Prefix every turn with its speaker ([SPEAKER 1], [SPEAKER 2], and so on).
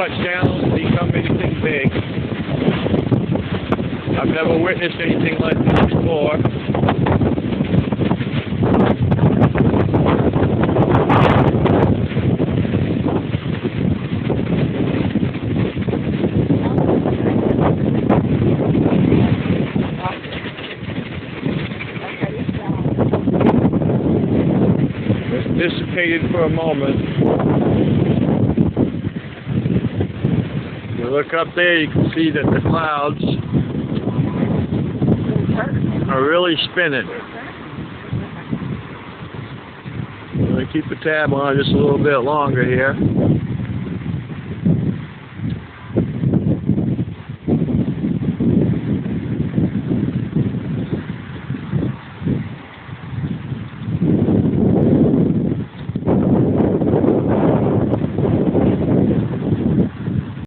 [SPEAKER 1] touchdowns and become anything big. I've never witnessed anything like this before. It's dissipated for a moment. If you look up there, you can see that the clouds are really spinning. I'm going to keep a tab on it just a little bit longer here.